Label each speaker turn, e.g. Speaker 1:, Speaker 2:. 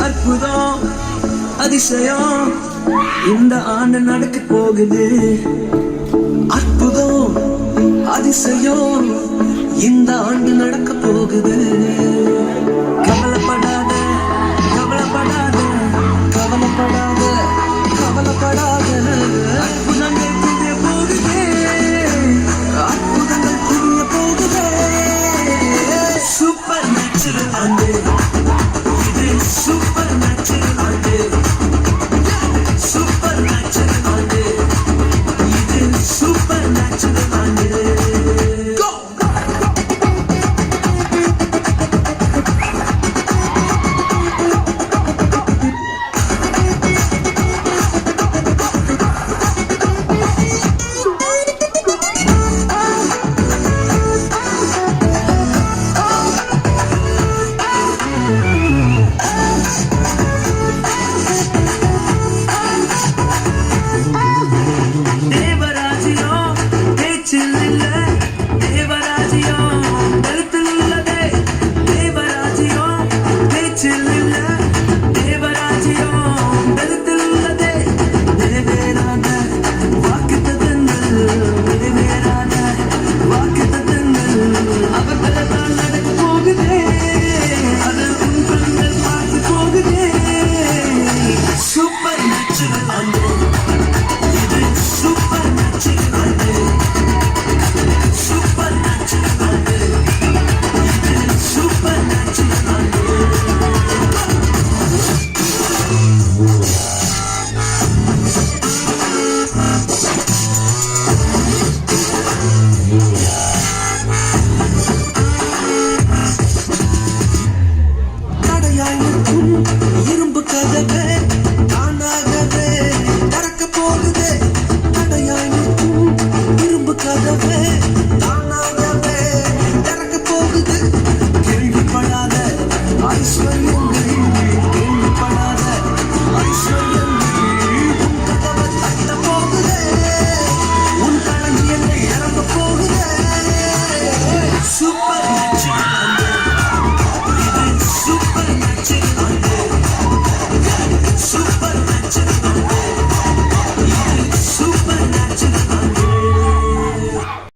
Speaker 1: அற்புதம் அதிசயம் இந்த ஆண்டு நடக்க போகுது. அற்புதம் அதிசயம் இந்த ஆண்டு நடக்க போகுது. கவலைப்படாத கவலைப்படாத கவலைப்படாத கவலைப்படாத. அற்புதங்கள் புரிய போகுது, அற்புதங்கள் புரிய போகுது. சூப்பர் நேச்சுரல் ஆண்டு இது, சூப்பர் நேச்சுரல் ஆண்டு, சூப்பர் நேச்சுரல் ஆண்டு இது, சூப்பர் நேச்சுரல் ஆண்டு. இரும்பு கதவே தானாகவே திறக்க போகுது. தடையாய் நிற்கும் இரும்பு கதவே